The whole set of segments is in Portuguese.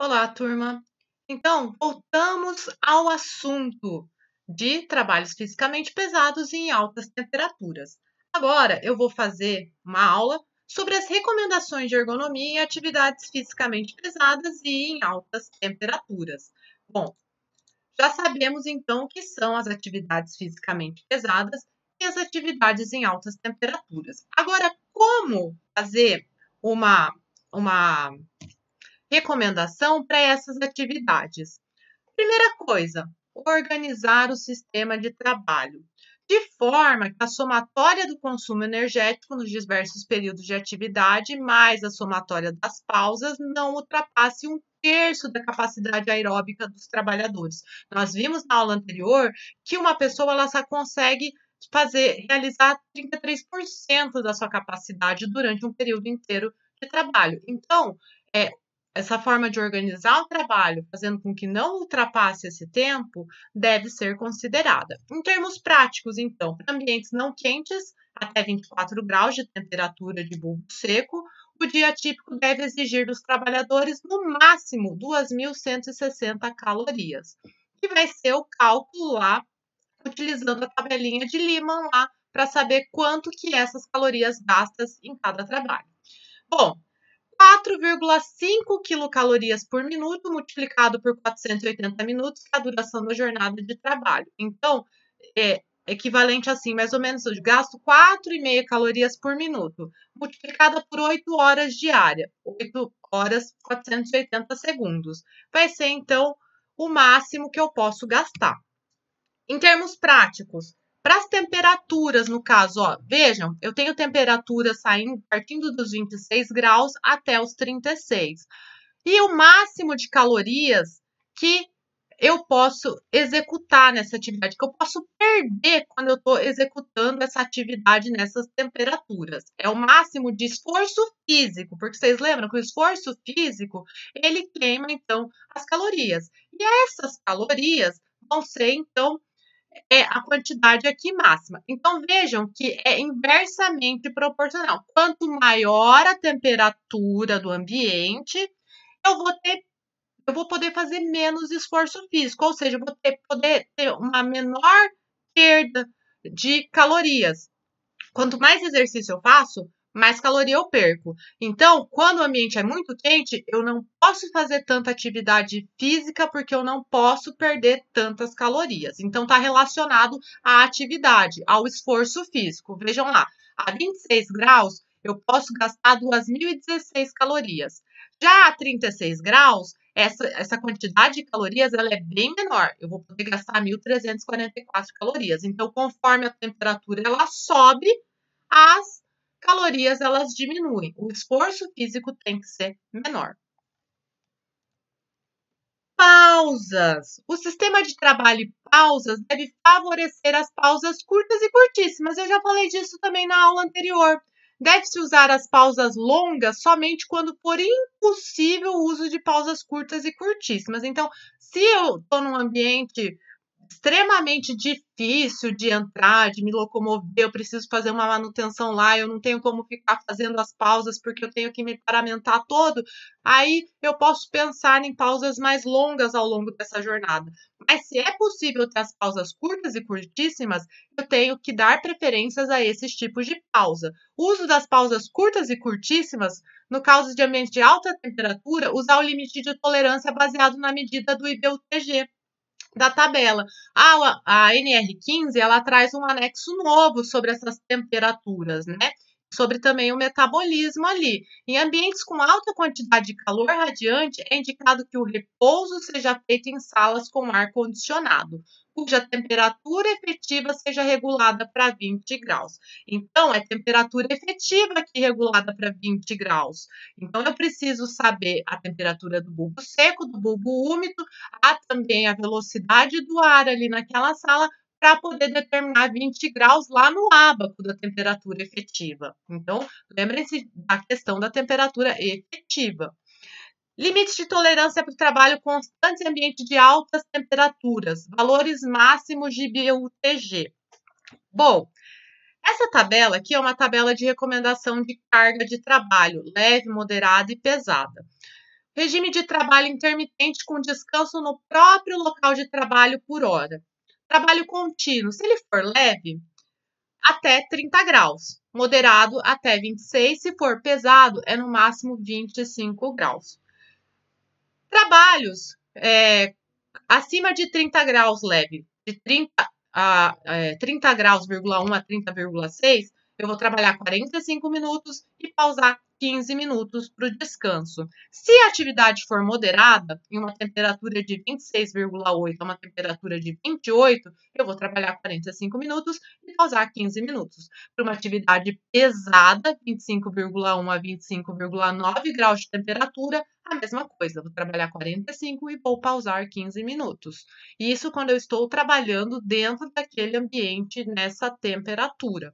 Olá, turma. Então, voltamos ao assunto de trabalhos fisicamente pesados e em altas temperaturas. Agora, eu vou fazer uma aula sobre as recomendações de ergonomia em atividades fisicamente pesadas e em altas temperaturas. Bom, já sabemos então o que são as atividades fisicamente pesadas e as atividades em altas temperaturas. Agora, como fazer uma recomendação para essas atividades? Primeira coisa, organizar o sistema de trabalho, de forma que a somatória do consumo energético nos diversos períodos de atividade, mais a somatória das pausas, não ultrapasse um terço da capacidade aeróbica dos trabalhadores. Nós vimos na aula anterior que uma pessoa ela só consegue realizar 33% da sua capacidade durante um período inteiro de trabalho. Então, é, essa forma de organizar o trabalho, fazendo com que não ultrapasse esse tempo, deve ser considerada. Em termos práticos, então, para ambientes não quentes, até 24 graus de temperatura de bulbo seco, o dia típico deve exigir dos trabalhadores, no máximo, 2.160 calorias, que vai ser o cálculo lá, utilizando a tabelinha de Lyman lá, para saber quanto que essas calorias gastas em cada trabalho. Bom, 4,5 quilocalorias por minuto multiplicado por 480 minutos, que é a duração da jornada de trabalho. Então, é equivalente assim, mais ou menos, eu gasto 4,5 calorias por minuto, multiplicada por 8 horas diárias, 8 horas, 480 segundos. Vai ser, então, o máximo que eu posso gastar. Em termos práticos, para as temperaturas, no caso, ó, vejam, eu tenho temperatura saindo, partindo dos 26 graus até os 36. E o máximo de calorias que eu posso executar nessa atividade, que eu posso perder quando eu estou executando essa atividade nessas temperaturas. É o máximo de esforço físico, porque vocês lembram que o esforço físico, ele queima, então, as calorias. E essas calorias vão ser, então, a quantidade aqui máxima. Então, vejam que é inversamente proporcional. Quanto maior a temperatura do ambiente, eu vou poder fazer menos esforço físico, ou seja, eu vou poder ter uma menor perda de calorias. Quanto mais exercício eu faço, mais caloria eu perco. Então, quando o ambiente é muito quente, eu não posso fazer tanta atividade física porque eu não posso perder tantas calorias. Então, está relacionado à atividade, ao esforço físico. Vejam lá, a 26 graus, eu posso gastar 2.016 calorias. Já a 36 graus, essa quantidade de calorias ela é bem menor. Eu vou poder gastar 1.344 calorias. Então, conforme a temperatura ela sobe, as calorias elas diminuem. O esforço físico tem que ser menor. Pausas. O sistema de trabalho e pausas deve favorecer as pausas curtas e curtíssimas. Eu já falei disso também na aula anterior. Deve-se usar as pausas longas somente quando for impossível o uso de pausas curtas e curtíssimas. Então, se eu estou num ambiente extremamente difícil de entrar, de me locomover, eu preciso fazer uma manutenção lá, eu não tenho como ficar fazendo as pausas porque eu tenho que me paramentar todo, aí eu posso pensar em pausas mais longas ao longo dessa jornada. Mas se é possível ter as pausas curtas e curtíssimas, eu tenho que dar preferências a esses tipos de pausa. O uso das pausas curtas e curtíssimas, no caso de ambiente de alta temperatura, usar o limite de tolerância baseado na medida do IBUTG da tabela. A NR15 ela traz um anexo novo sobre essas temperaturas, né? Sobre também o metabolismo ali. Em ambientes com alta quantidade de calor radiante, é indicado que o repouso seja feito em salas com ar condicionado, cuja temperatura efetiva seja regulada para 20 graus. Então, é temperatura efetiva aqui regulada para 20 graus. Então, eu preciso saber a temperatura do bulbo seco, do bulbo úmido, há também a velocidade do ar ali naquela sala para poder determinar 20 graus lá no ábaco da temperatura efetiva. Então, lembrem-se da questão da temperatura efetiva. Limite de tolerância para o trabalho constante em ambiente de altas temperaturas. Valores máximos de BUTG. Bom, essa tabela aqui é uma tabela de recomendação de carga de trabalho, leve, moderada e pesada. Regime de trabalho intermitente com descanso no próprio local de trabalho por hora. Trabalho contínuo, se ele for leve, até 30 graus. Moderado, até 26. Se for pesado, é no máximo 25 graus. Trabalhos acima de 30 graus leve, de 30 graus,1 a 30,6, eu vou trabalhar 45 minutos e pausar 15 minutos para o descanso. Se a atividade for moderada, em uma temperatura de 26,8 a uma temperatura de 28, eu vou trabalhar 45 minutos e pausar 15 minutos. Para uma atividade pesada, 25,1 a 25,9 graus de temperatura, a mesma coisa, vou trabalhar 45 e vou pausar 15 minutos. Isso quando eu estou trabalhando dentro daquele ambiente nessa temperatura.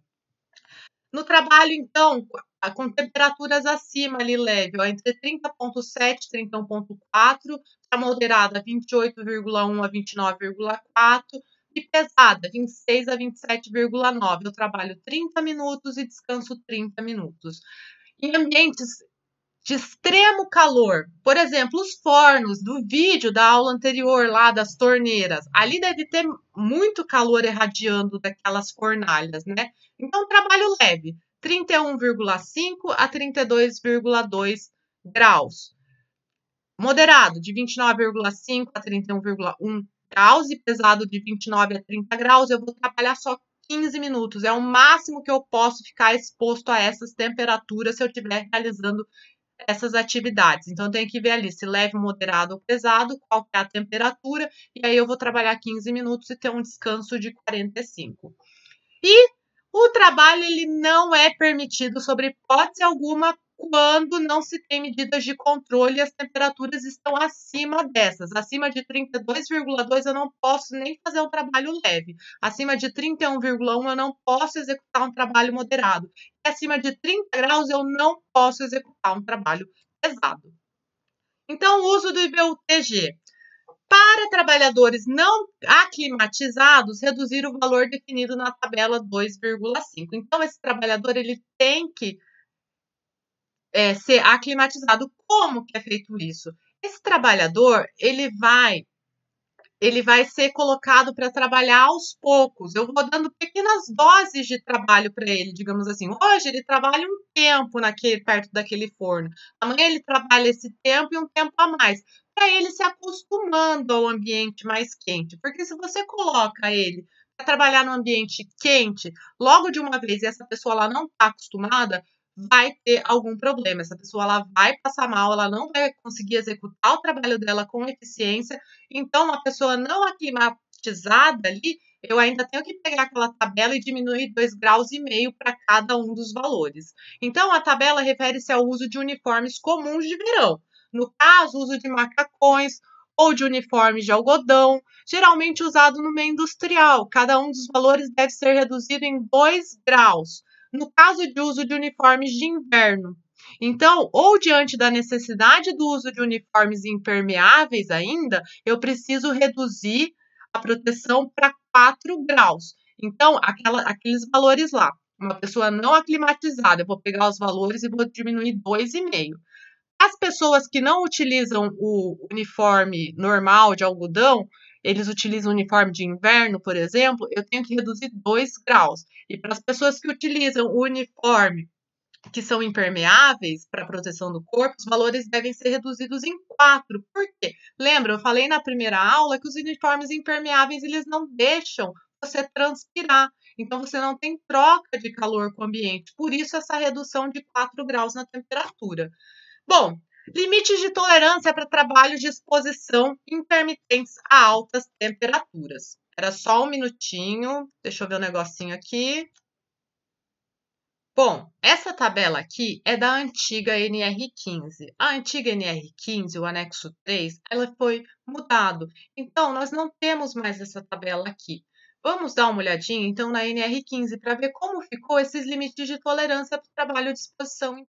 No trabalho, então, com temperaturas acima ali leve, ó, entre 30,7 e 31,4, a moderada 28,1 a 29,4 e pesada 26 a 27,9. Eu trabalho 30 minutos e descanso 30 minutos. Em ambientes de extremo calor. Por exemplo, os fornos do vídeo da aula anterior lá das torneiras. Ali deve ter muito calor irradiando daquelas fornalhas, né? Então, trabalho leve, 31,5 a 32,2 graus. Moderado, de 29,5 a 31,1 graus e pesado de 29 a 30 graus, eu vou trabalhar só 15 minutos. É o máximo que eu posso ficar exposto a essas temperaturas se eu estiver realizando essas atividades. Então, eu tenho que ver ali se leve, moderado ou pesado, qual é a temperatura, e aí eu vou trabalhar 15 minutos e ter um descanso de 45. E o trabalho ele não é permitido, sob hipótese alguma, quando não se tem medidas de controle e as temperaturas estão acima dessas. Acima de 32,2 eu não posso nem fazer um trabalho leve. Acima de 31,1 eu não posso executar um trabalho moderado. E acima de 30 graus eu não posso executar um trabalho pesado. Então, o uso do IBUTG. Para trabalhadores não aclimatizados, reduzir o valor definido na tabela 2,5. Então, esse trabalhador ele tem que ser aclimatizado. Como que é feito isso? Esse trabalhador ele vai ser colocado para trabalhar aos poucos. Eu vou dando pequenas doses de trabalho para ele, digamos assim. Hoje ele trabalha um tempo perto daquele forno. Amanhã ele trabalha esse tempo e um tempo a mais, para ele se acostumando ao ambiente mais quente. Porque se você coloca ele para trabalhar no ambiente quente, logo de uma vez, e essa pessoa lá não está acostumada, vai ter algum problema. Essa pessoa ela vai passar mal, ela não vai conseguir executar o trabalho dela com eficiência. Então, uma pessoa não aclimatizada ali, eu ainda tenho que pegar aquela tabela e diminuir 2,5 graus para cada um dos valores. Então, a tabela refere-se ao uso de uniformes comuns de verão. No caso, o uso de macacões ou de uniformes de algodão, geralmente usado no meio industrial. Cada um dos valores deve ser reduzido em 2 graus. No caso de uso de uniformes de inverno, então, ou diante da necessidade do uso de uniformes impermeáveis ainda, eu preciso reduzir a proteção para 4 graus. Então, aqueles valores lá, uma pessoa não aclimatizada, eu vou pegar os valores e vou diminuir 2,5. As pessoas que não utilizam o uniforme normal de algodão, eles utilizam o uniforme de inverno, por exemplo, eu tenho que reduzir 2 graus. E para as pessoas que utilizam o uniforme que são impermeáveis para proteção do corpo, os valores devem ser reduzidos em 4. Por quê? Lembra, eu falei na primeira aula que os uniformes impermeáveis eles não deixam você transpirar. Então, você não tem troca de calor com o ambiente. Por isso, essa redução de 4 graus na temperatura. Bom, limites de tolerância para trabalhos de exposição intermitentes a altas temperaturas. Era só um minutinho. Deixa eu ver um negocinho aqui. Bom, essa tabela aqui é da antiga NR15. A antiga NR15, o anexo 3, ela foi mudado. Então, nós não temos mais essa tabela aqui. Vamos dar uma olhadinha, então, na NR15 para ver como ficou esses limites de tolerância para o trabalho de exposição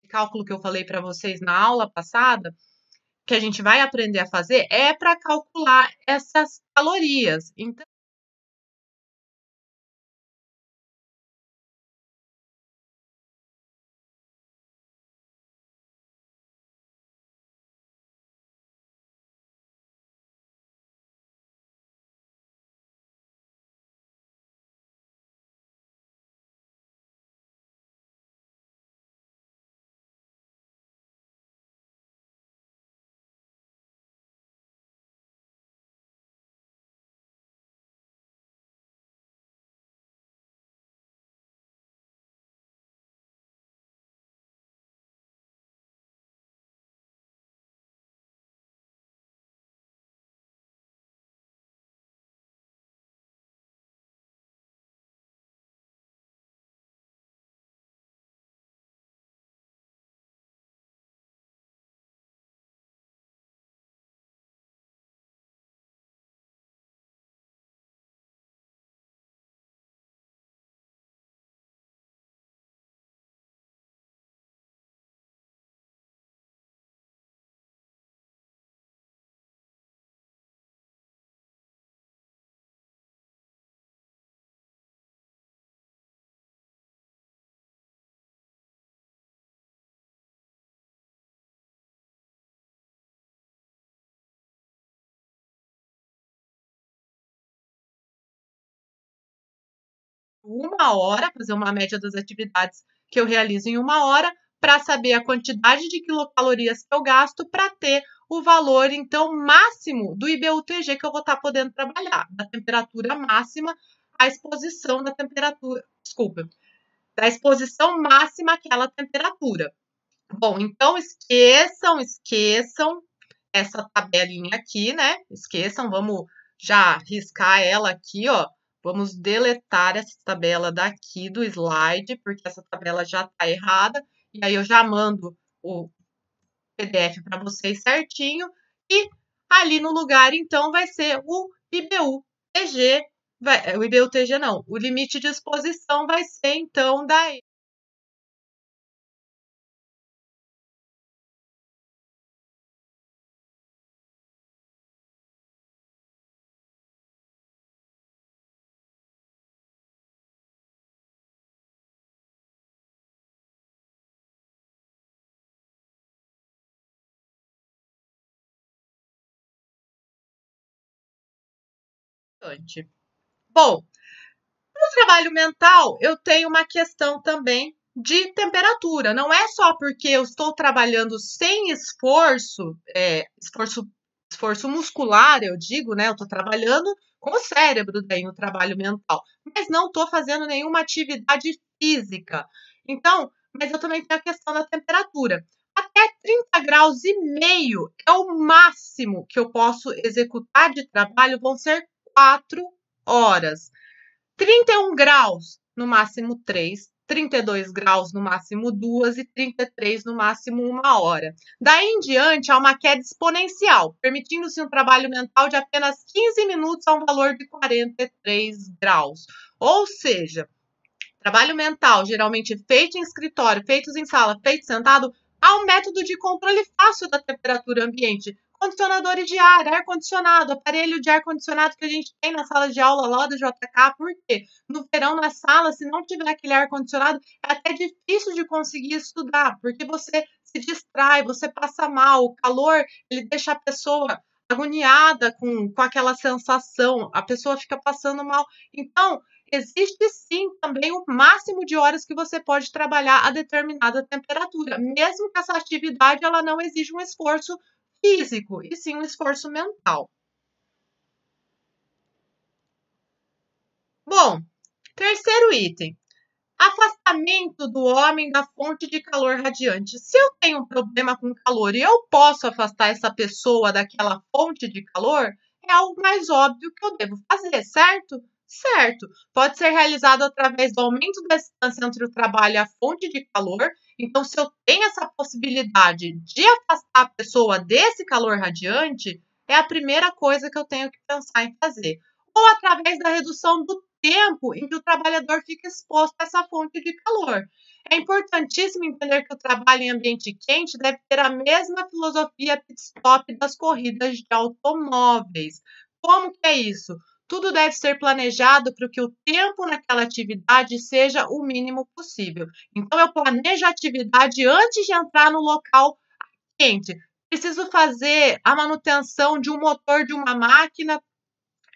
cálculo que eu falei para vocês na aula passada, que a gente vai aprender a fazer, é para calcular essas calorias. Então, uma hora, fazer uma média das atividades que eu realizo em uma hora, para saber a quantidade de quilocalorias que eu gasto para ter o valor, então, máximo do IBU-TG que eu vou estar podendo trabalhar, da temperatura máxima à exposição da temperatura, desculpa, da exposição máxima àquela temperatura. Bom, então esqueçam essa tabelinha aqui, né? Esqueçam, vamos já riscar ela aqui, ó. Vamos deletar essa tabela daqui do slide, porque essa tabela já está errada. E aí eu já mando o PDF para vocês certinho. E ali no lugar, então, vai ser o IBU-TG. O IBU-TG não, o limite de exposição vai ser, então, daí. Bom, no trabalho mental, eu tenho uma questão também de temperatura. Não é só porque eu estou trabalhando sem esforço, esforço muscular, eu digo, né? Eu estou trabalhando com o cérebro daí no trabalho mental, mas não estou fazendo nenhuma atividade física. Então, mas eu também tenho a questão da temperatura. Até 30 graus e meio é o máximo que eu posso executar de trabalho, vão ser 4 horas. 31 graus, no máximo 3, 32 graus, no máximo 2 e 33 no máximo 1 hora. Daí em diante, há uma queda exponencial, permitindo-se um trabalho mental de apenas 15 minutos a um valor de 43 graus. Ou seja, trabalho mental, geralmente feito em escritório, feitos em sala, feito sentado, há um método de controle fácil da temperatura ambiente. Condicionadores de ar-condicionado, aparelho de ar-condicionado que a gente tem na sala de aula lá do JK, porque no verão na sala, se não tiver aquele ar-condicionado, é até difícil de conseguir estudar, porque você se distrai, você passa mal, o calor, ele deixa a pessoa agoniada com aquela sensação, a pessoa fica passando mal. Então, existe sim também o máximo de horas que você pode trabalhar a determinada temperatura, mesmo que essa atividade ela não exija um esforço físico, e sim um esforço mental. Bom, terceiro item. Afastamento do homem da fonte de calor radiante. Se eu tenho um problema com calor e eu posso afastar essa pessoa daquela fonte de calor, é algo mais óbvio que eu devo fazer, certo? Certo. Pode ser realizado através do aumento da distância entre o trabalho e a fonte de calor. Então, se eu tenho essa possibilidade de afastar a pessoa desse calor radiante, é a primeira coisa que eu tenho que pensar em fazer. Ou através da redução do tempo em que o trabalhador fica exposto a essa fonte de calor. É importantíssimo entender que o trabalho em ambiente quente deve ter a mesma filosofia pit stop das corridas de automóveis. Como que é isso? Tudo deve ser planejado para que o tempo naquela atividade seja o mínimo possível. Então, eu planejo a atividade antes de entrar no local quente. Preciso fazer a manutenção de um motor de uma máquina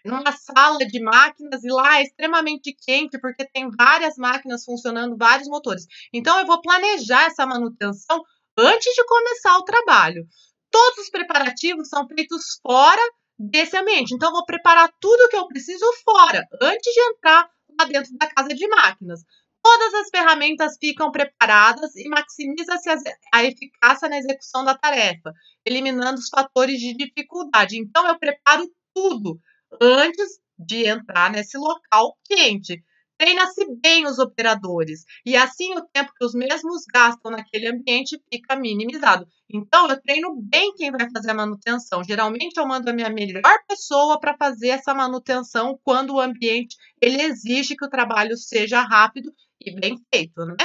numa sala de máquinas e lá é extremamente quente porque tem várias máquinas funcionando, vários motores. Então eu vou planejar essa manutenção antes de começar o trabalho. Todos os preparativos são feitos fora desse ambiente. Então eu vou preparar tudo que eu preciso fora, antes de entrar lá dentro da casa de máquinas. Todas as ferramentas ficam preparadas e maximiza-se a eficácia na execução da tarefa, eliminando os fatores de dificuldade. Então eu preparo tudo antes de entrar nesse local quente. Treina-se bem os operadores e assim o tempo que os mesmos gastam naquele ambiente fica minimizado. Então, eu treino bem quem vai fazer a manutenção. Geralmente, eu mando a minha melhor pessoa para fazer essa manutenção quando o ambiente ele exige que o trabalho seja rápido e bem feito, né?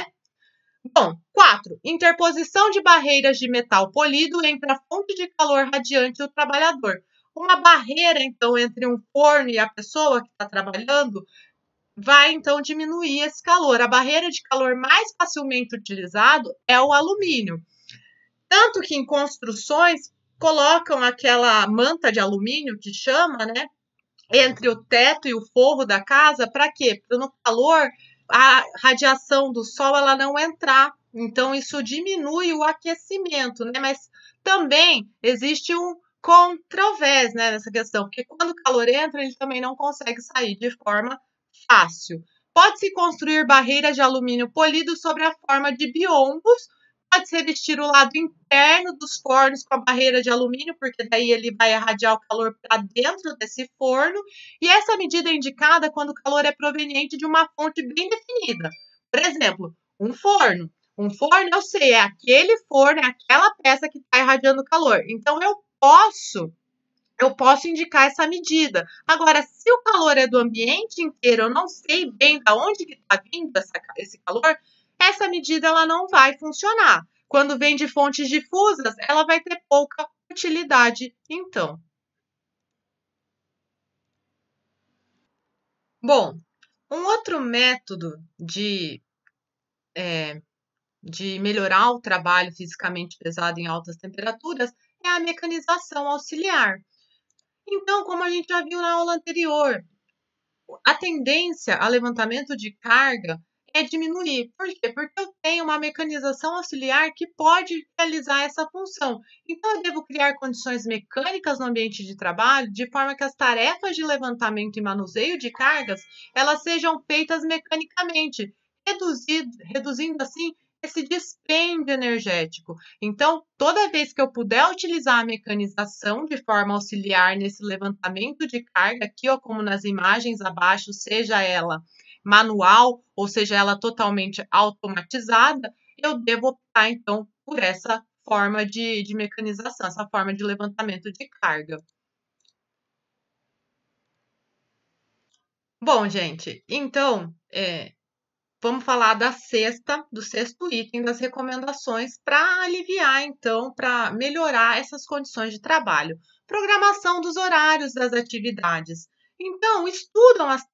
Bom, 4. Interposição de barreiras de metal polido entre a fonte de calor radiante e o trabalhador. Uma barreira, então, entre um forno e a pessoa que está trabalhando vai, então, diminuir esse calor. A barreira de calor mais facilmente utilizado é o alumínio. Tanto que em construções colocam aquela manta de alumínio que chama, né? Entre o teto e o forro da casa, para quê? Para no calor a radiação do sol ela não entrar. Então, isso diminui o aquecimento, né? Mas também existe um controvés, né, nessa questão, porque quando o calor entra, ele também não consegue sair de forma fácil. Pode-se construir barreiras de alumínio polido sobre a forma de biombos, pode-se revestir o lado interno dos fornos com a barreira de alumínio, porque daí ele vai irradiar o calor para dentro desse forno, e essa medida é indicada quando o calor é proveniente de uma fonte bem definida. Por exemplo, um forno. Um forno, eu sei, é aquele forno, é aquela peça que está irradiando calor. Então, eu posso indicar essa medida. Agora, se o calor é do ambiente inteiro, eu não sei bem de onde que está vindo esse calor, essa medida ela não vai funcionar. Quando vem de fontes difusas, ela vai ter pouca utilidade, então. Bom, um outro método de melhorar o trabalho fisicamente pesado em altas temperaturas é a mecanização auxiliar. Então, como a gente já viu na aula anterior, a tendência a levantamento de carga é diminuir. Por quê? Porque eu tenho uma mecanização auxiliar que pode realizar essa função. Então, eu devo criar condições mecânicas no ambiente de trabalho de forma que as tarefas de levantamento e manuseio de cargas elas sejam feitas mecanicamente, reduzindo assim esse dispêndio energético. Então, toda vez que eu puder utilizar a mecanização de forma auxiliar nesse levantamento de carga, aqui, ó, como nas imagens abaixo, seja ela manual ou seja ela totalmente automatizada, eu devo optar, então, por essa forma de mecanização, essa forma de levantamento de carga. Bom, gente, então, vamos falar do sexto item das recomendações para aliviar, então, para melhorar essas condições de trabalho. Programação dos horários das atividades. Então, as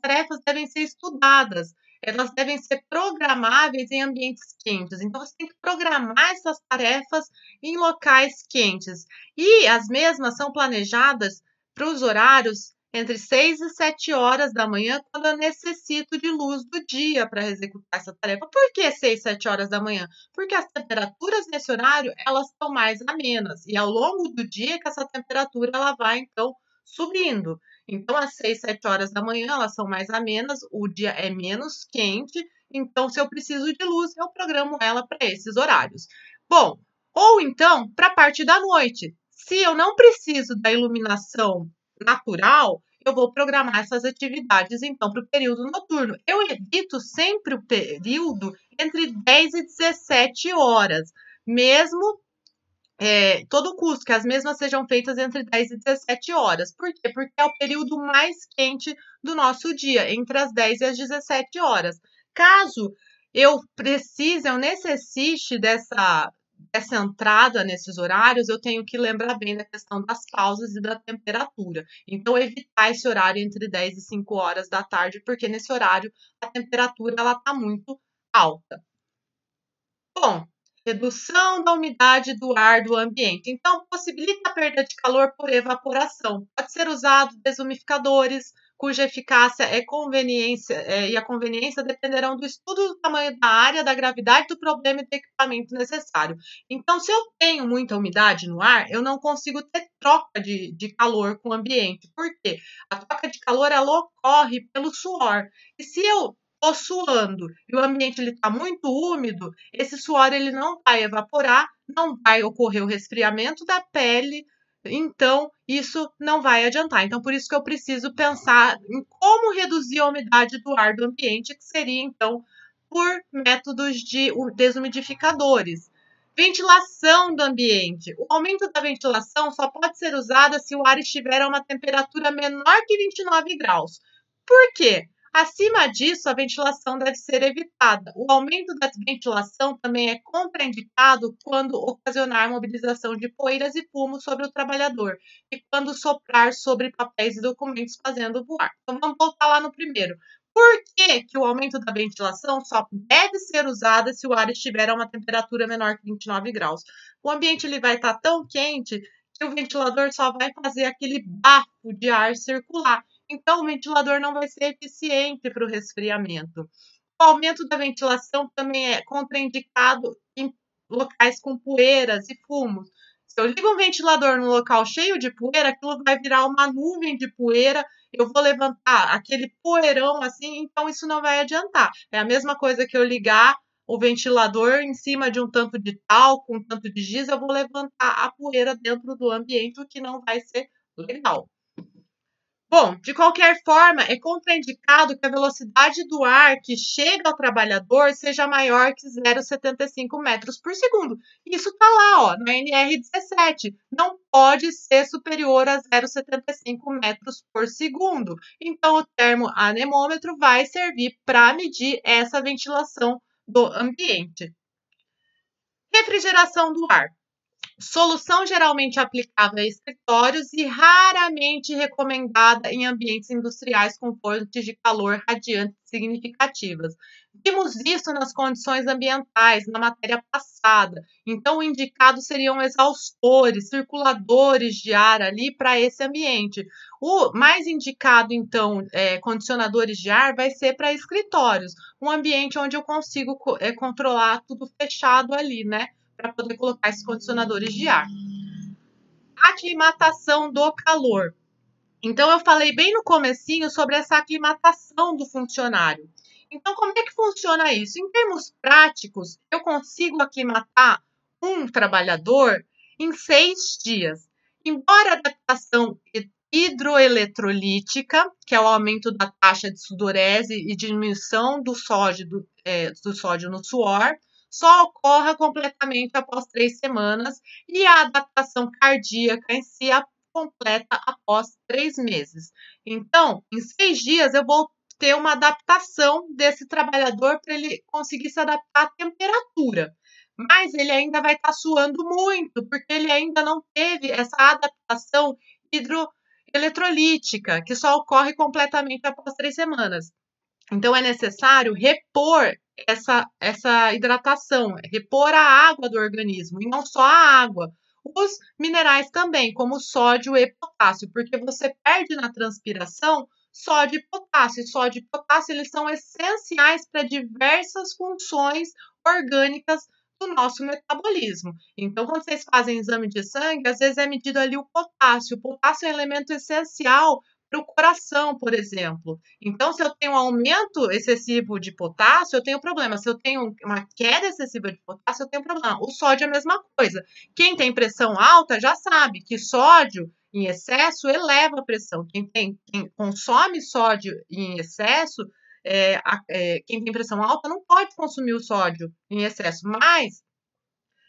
tarefas devem ser estudadas, elas devem ser programáveis em ambientes quentes. Então, você tem que programar essas tarefas em locais quentes. E as mesmas são planejadas para os horários entre 6 e 7 horas da manhã, quando eu necessito de luz do dia para executar essa tarefa. Por que 6, 7 horas da manhã? Porque as temperaturas nesse horário, elas são mais amenas. E ao longo do dia que essa temperatura, ela vai, então, subindo. Então, às 6, 7 horas da manhã, elas são mais amenas, o dia é menos quente. Então, se eu preciso de luz, eu programo ela para esses horários. Bom, ou então, para a parte da noite. Se eu não preciso da iluminação natural, eu vou programar essas atividades, então, para o período noturno. Eu evito sempre o período entre 10 e 17 horas, mesmo todo custo que as mesmas sejam feitas entre 10 e 17 horas. Por quê? Porque é o período mais quente do nosso dia, entre as 10 e as 17 horas. Caso eu necessite dessa entrada nesses horários, eu tenho que lembrar bem da questão das pausas e da temperatura. Então, evitar esse horário entre 10 e 5 horas da tarde, porque nesse horário a temperatura está muito alta. Bom, redução da umidade do ar do ambiente. Então, possibilita a perda de calor por evaporação. Pode ser usado desumidificadores, cuja eficácia e a conveniência dependerão do estudo do tamanho da área, da gravidade do problema e do equipamento necessário. Então, se eu tenho muita umidade no ar, eu não consigo ter troca de calor com o ambiente. Por quê? A troca de calor ela ocorre pelo suor. E se eu estou suando e o ambiente está muito úmido, esse suor ele não vai evaporar, não vai ocorrer o resfriamento da pele, então isso não vai adiantar. Então, por isso que eu preciso pensar em como reduzir a umidade do ar do ambiente, que seria, então, por métodos de desumidificadores. Ventilação do ambiente. O aumento da ventilação só pode ser usada se o ar estiver a uma temperatura menor que 29 graus. Por quê? Acima disso, a ventilação deve ser evitada. O aumento da ventilação também é contraindicado quando ocasionar mobilização de poeiras e fumo sobre o trabalhador e quando soprar sobre papéis e documentos fazendo voar. Então, vamos voltar lá no primeiro. Por que o aumento da ventilação só deve ser usada se o ar estiver a uma temperatura menor que 29 graus? O ambiente ele vai estar tão quente que o ventilador só vai fazer aquele bafo de ar circular. Então, o ventilador não vai ser eficiente para o resfriamento. O aumento da ventilação também é contraindicado em locais com poeiras e fumos. Se eu ligo um ventilador num local cheio de poeira, aquilo vai virar uma nuvem de poeira, eu vou levantar aquele poeirão assim, então isso não vai adiantar. É a mesma coisa que eu ligar o ventilador em cima de um tanto de talco, um tanto de giz, eu vou levantar a poeira dentro do ambiente, o que não vai ser legal. Bom, de qualquer forma, é contraindicado que a velocidade do ar que chega ao trabalhador seja maior que 0,75 metros por segundo. Isso está lá, ó, na NR17. Não pode ser superior a 0,75 metros por segundo. Então, o termo anemômetro vai servir para medir essa ventilação do ambiente. Refrigeração do ar. Solução geralmente aplicável a escritórios e raramente recomendada em ambientes industriais com fontes de calor radiantes significativas. Vimos isso nas condições ambientais, na matéria passada. Então, o indicado seriam exaustores, circuladores de ar ali para esse ambiente. O mais indicado, então, condicionadores de ar, vai ser para escritórios, um ambiente onde eu consigo controlar tudo fechado ali, né? Para poder colocar esses condicionadores de ar. Aclimatação do calor. Então, eu falei bem no comecinho sobre essa aclimatação do funcionário. Então, como é que funciona isso? Em termos práticos, eu consigo aclimatar um trabalhador em 6 dias. Embora a adaptação hidroeletrolítica, que é o aumento da taxa de sudorese e diminuição do sódio no suor, só ocorra completamente após 3 semanas e a adaptação cardíaca em si completa após 3 meses. Então, em 6 dias eu vou ter uma adaptação desse trabalhador para ele conseguir se adaptar à temperatura. Mas ele ainda vai estar suando muito, porque ele ainda não teve essa adaptação hidroeletrolítica, que só ocorre completamente após 3 semanas. Então, é necessário repor essa hidratação, repor a água do organismo, e não só a água, os minerais também, como sódio e potássio, porque você perde na transpiração sódio e potássio. E sódio e potássio, eles são essenciais para diversas funções orgânicas do nosso metabolismo. Então, quando vocês fazem exame de sangue, às vezes é medido ali o potássio. O potássio é um elemento essencial para o coração, por exemplo. Então, se eu tenho um aumento excessivo de potássio, eu tenho problema. Se eu tenho uma queda excessiva de potássio, eu tenho problema. O sódio é a mesma coisa. Quem tem pressão alta já sabe que sódio em excesso eleva a pressão. Quem consome sódio em excesso, quem tem pressão alta não pode consumir o sódio em excesso, mas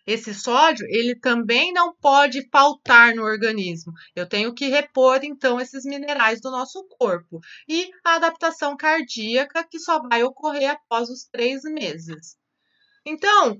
esse sódio, ele também não pode faltar no organismo. Eu tenho que repor, então, esses minerais do nosso corpo. E a adaptação cardíaca, que só vai ocorrer após os 3 meses. Então,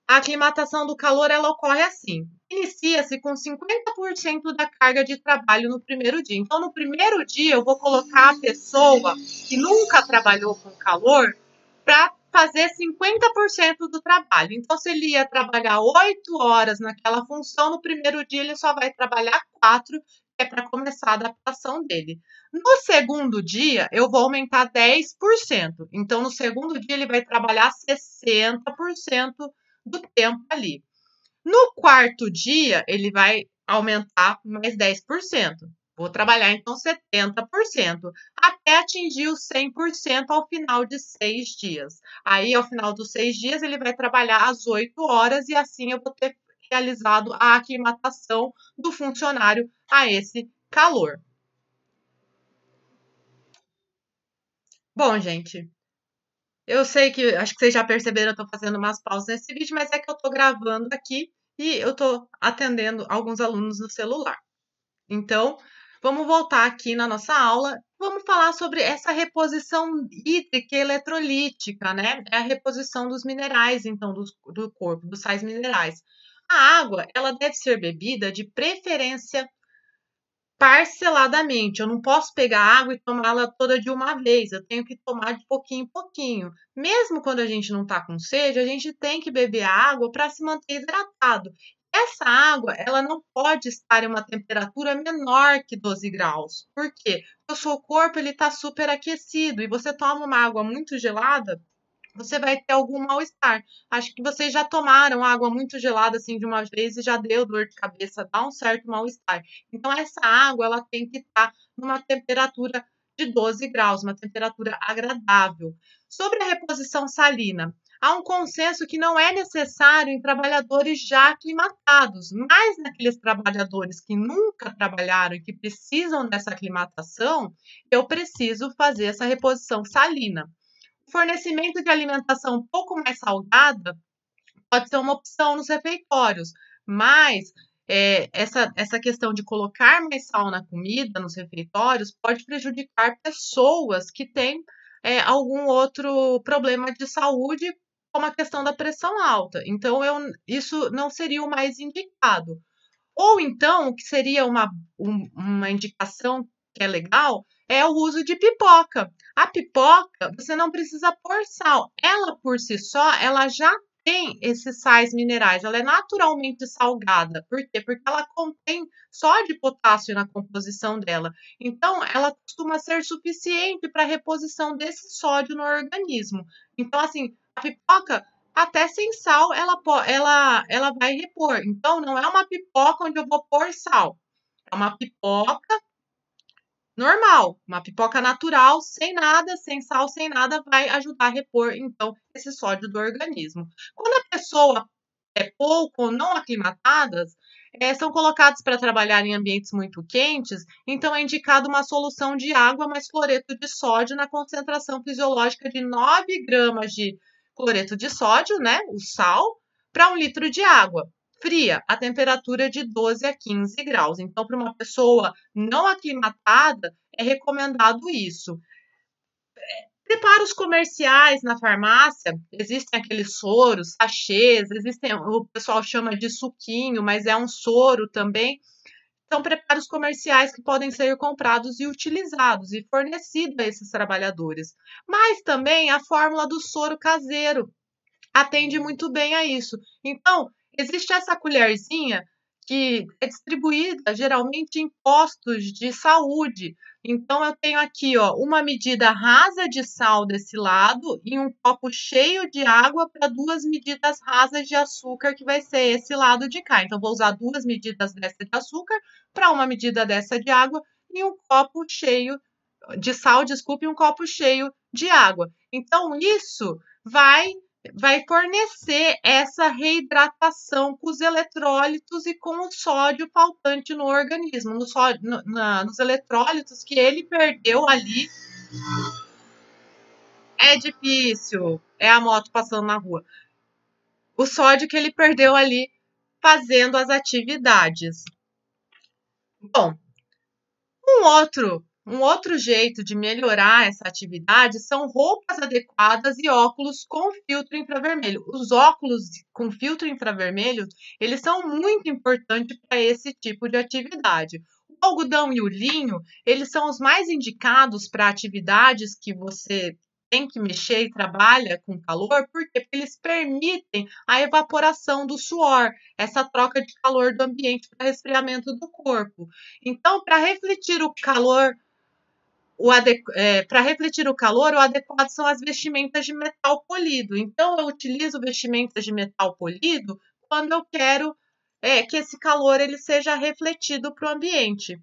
a aclimatação do calor, ela ocorre assim. Inicia-se com 50% da carga de trabalho no primeiro dia. Então, no primeiro dia, eu vou colocar a pessoa que nunca trabalhou com calor para fazer 50% do trabalho. Então, se ele ia trabalhar 8 horas naquela função, no primeiro dia ele só vai trabalhar 4, que é para começar a adaptação dele. No segundo dia, eu vou aumentar 10%. Então, no segundo dia, ele vai trabalhar 60% do tempo ali. No quarto dia, ele vai aumentar mais 10%. Vou trabalhar então 70%, até atingir os 100% ao final de 6 dias. Aí, ao final dos 6 dias, ele vai trabalhar às 8 horas e assim eu vou ter realizado a aclimatação do funcionário a esse calor. Bom, gente, eu sei que, acho que vocês já perceberam, eu estou fazendo umas pausas nesse vídeo, mas é que eu estou gravando aqui e eu estou atendendo alguns alunos no celular. Então, vamos voltar aqui na nossa aula. Vamos falar sobre essa reposição hídrica e eletrolítica, né? É a reposição dos minerais, então, do corpo, dos sais minerais. A água, ela deve ser bebida de preferência parceladamente. Eu não posso pegar água e tomá-la toda de uma vez. Eu tenho que tomar de pouquinho em pouquinho. Mesmo quando a gente não está com sede, a gente tem que beber água para se manter hidratado. Essa água, ela não pode estar em uma temperatura menor que 12 graus. Por quê? Porque o seu corpo ele está superaquecido e você toma uma água muito gelada, você vai ter algum mal-estar. Acho que vocês já tomaram água muito gelada assim de uma vez e já deu dor de cabeça, dá um certo mal-estar. Então, essa água ela tem que estar numa temperatura de 12 graus, uma temperatura agradável. Sobre a reposição salina, há um consenso que não é necessário em trabalhadores já aclimatados, mas naqueles trabalhadores que nunca trabalharam e que precisam dessa aclimatação, eu preciso fazer essa reposição salina. O fornecimento de alimentação um pouco mais salgada pode ser uma opção nos refeitórios, mas essa questão de colocar mais sal na comida, nos refeitórios, pode prejudicar pessoas que têm algum outro problema de saúde, como a questão da pressão alta. Então, isso não seria o mais indicado. Ou então, o que seria uma indicação que é legal, é o uso de pipoca. A pipoca, você não precisa pôr sal. Ela, por si só, ela já tem esses sais minerais. Ela é naturalmente salgada. Por quê? Porque ela contém sódio e potássio na composição dela. Então, ela costuma ser suficiente para a reposição desse sódio no organismo. Então, assim, a pipoca até sem sal ela vai repor. Então, não é uma pipoca onde eu vou pôr sal. É uma pipoca normal, uma pipoca natural, sem nada, sem sal, sem nada, vai ajudar a repor, então, esse sódio do organismo. Quando a pessoa é pouco ou não aclimatadas, são colocados para trabalhar em ambientes muito quentes, então é indicado uma solução de água mais cloreto de sódio na concentração fisiológica de 9 gramas de cloreto de sódio, né, o sal, para 1 litro de água fria, a temperatura de 12 a 15 graus. Então, para uma pessoa não aclimatada, é recomendado isso. Preparos comerciais na farmácia, existem aqueles soros, sachês, existem, o pessoal chama de suquinho, mas é um soro também. São preparos comerciais que podem ser comprados e utilizados e fornecidos a esses trabalhadores. Mas também a fórmula do soro caseiro atende muito bem a isso. Então, existe essa colherzinha que é distribuída geralmente em postos de saúde. Então, eu tenho aqui, ó, uma medida rasa de sal desse lado e um copo cheio de água para 2 medidas rasas de açúcar, que vai ser esse lado de cá. Então, vou usar 2 medidas dessa de açúcar para 1 medida dessa de água e um copo cheio de sal, desculpe, e um copo cheio de água. Então, isso vai fornecer essa reidratação com os eletrólitos e com o sódio faltante no organismo, nos eletrólitos que ele perdeu ali. É difícil, é a moto passando na rua. o sódio que ele perdeu ali fazendo as atividades. Bom, um outro jeito de melhorar essa atividade são roupas adequadas e óculos com filtro infravermelho. Os óculos com filtro infravermelho, eles são muito importantes para esse tipo de atividade. O algodão e o linho, eles são os mais indicados para atividades que você tem que mexer e trabalha com calor, por quê? Porque eles permitem a evaporação do suor, essa troca de calor do ambiente para resfriamento do corpo. Então, para refletir o calor, o adequado são as vestimentas de metal polido. Então, eu utilizo vestimentas de metal polido quando eu quero que esse calor ele seja refletido para o ambiente.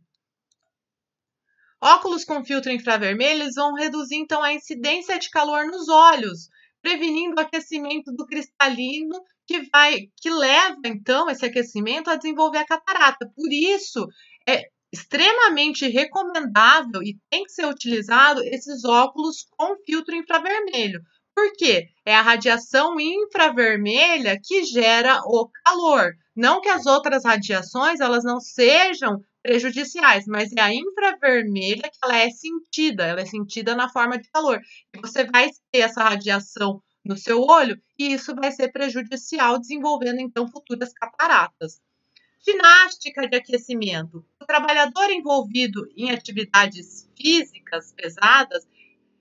Óculos com filtro infravermelho vão reduzir, então, a incidência de calor nos olhos, prevenindo o aquecimento do cristalino que leva, então, esse aquecimento a desenvolver a catarata. Por isso, é extremamente recomendável e tem que ser utilizado esses óculos com filtro infravermelho. Por quê? É a radiação infravermelha que gera o calor. Não que as outras radiações elas não sejam prejudiciais, mas é a infravermelha que ela é sentida na forma de calor. E você vai ter essa radiação no seu olho e isso vai ser prejudicial, desenvolvendo então futuras cataratas. Ginástica de aquecimento. O trabalhador envolvido em atividades físicas pesadas,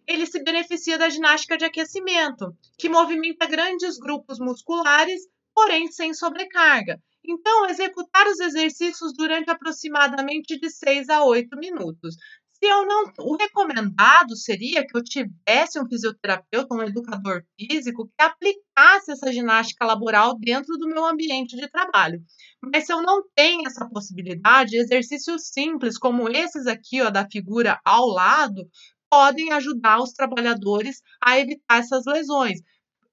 ele se beneficia da ginástica de aquecimento, que movimenta grandes grupos musculares, porém sem sobrecarga. Então, executar os exercícios durante aproximadamente de 6 a 8 minutos. O recomendado seria que eu tivesse um fisioterapeuta, um educador físico que aplicasse essa ginástica laboral dentro do meu ambiente de trabalho. Mas se eu não tenho essa possibilidade, exercícios simples como esses aqui, ó, da figura ao lado, podem ajudar os trabalhadores a evitar essas lesões.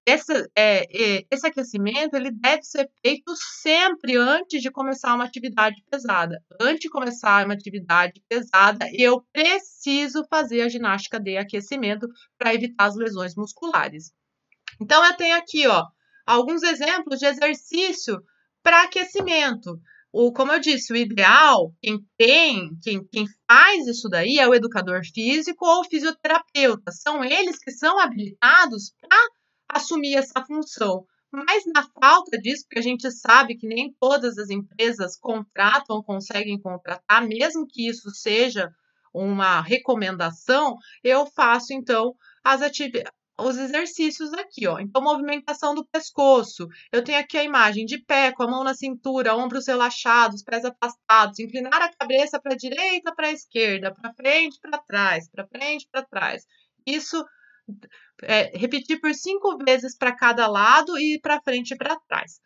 Esse aquecimento ele deve ser feito sempre antes de começar uma atividade pesada. Antes de começar uma atividade pesada, eu preciso fazer a ginástica de aquecimento para evitar as lesões musculares. Então, eu tenho aqui, ó, alguns exemplos de exercício para aquecimento. Como eu disse, o ideal, quem faz isso daí é o educador físico ou o fisioterapeuta. São eles que são habilitados para assumir essa função. Mas na falta disso, porque a gente sabe que nem todas as empresas contratam ou conseguem contratar, mesmo que isso seja uma recomendação, eu faço então os exercícios aqui, ó. Então, movimentação do pescoço. Eu tenho aqui a imagem de pé, com a mão na cintura, ombros relaxados, pés afastados, inclinar a cabeça para a direita, para a esquerda, para frente, para trás, para frente, para trás. Isso repetir por 5 vezes para cada lado e para frente e para trás.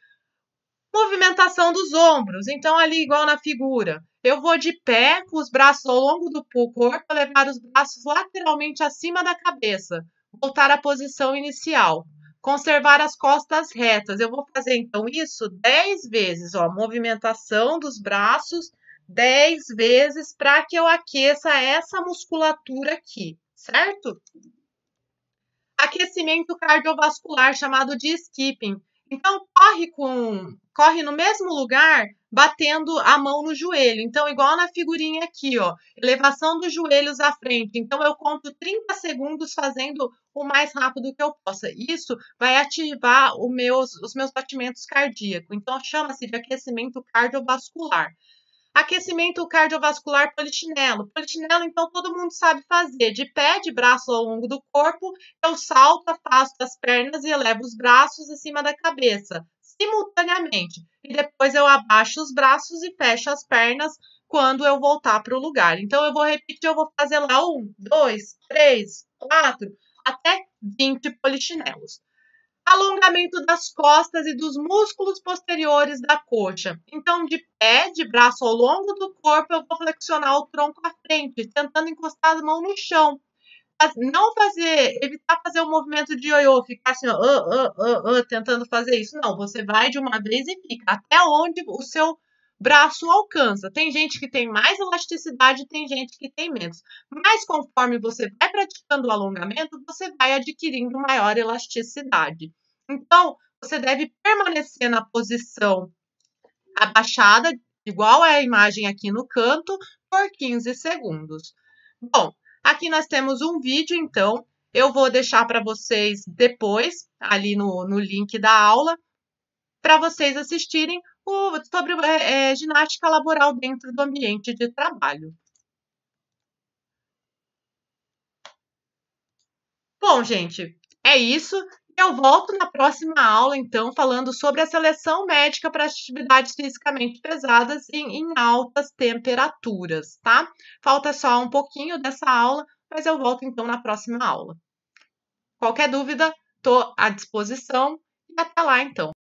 Movimentação dos ombros. Então, ali, igual na figura, eu vou de pé, com os braços ao longo do corpo, levar os braços lateralmente acima da cabeça. Voltar à posição inicial. Conservar as costas retas. Eu vou fazer, então, isso 10 vezes. Ó, movimentação dos braços 10 vezes para que eu aqueça essa musculatura aqui, certo? Aquecimento cardiovascular, chamado de skipping. Então, corre no mesmo lugar, batendo a mão no joelho. Então, igual na figurinha aqui, ó, elevação dos joelhos à frente. Então, eu conto 30 segundos fazendo o mais rápido que eu possa. Isso vai ativar os meus batimentos cardíacos. Então, chama-se de aquecimento cardiovascular. Aquecimento cardiovascular polichinelo. Polichinelo, então, todo mundo sabe fazer. De pé, de braço ao longo do corpo, eu salto, afasto as pernas e elevo os braços acima da cabeça, simultaneamente. E depois eu abaixo os braços e fecho as pernas quando eu voltar para o lugar. Então, eu vou repetir, eu vou fazer lá 1, 2, 3, 4, até 20 polichinelos. Alongamento das costas e dos músculos posteriores da coxa. Então, de pé, de braço ao longo do corpo, eu vou flexionar o tronco à frente, tentando encostar a mão no chão. Evitar fazer o movimento de ioiô, ficar assim, ó, tentando fazer isso. Não, você vai de uma vez e fica até onde o seu braço alcança. Tem gente que tem mais elasticidade, tem gente que tem menos. Mas conforme você vai praticando o alongamento, você vai adquirindo maior elasticidade. Então, você deve permanecer na posição abaixada, igual a imagem aqui no canto, por 15 segundos. Bom, aqui nós temos um vídeo, então, eu vou deixar para vocês depois, ali no link da aula, para vocês assistirem sobre ginástica laboral dentro do ambiente de trabalho. Bom, gente, é isso. Eu volto na próxima aula, então, falando sobre a seleção médica para atividades fisicamente pesadas em altas temperaturas, tá? Falta só um pouquinho dessa aula, mas eu volto então na próxima aula. Qualquer dúvida, estou à disposição e até lá, então.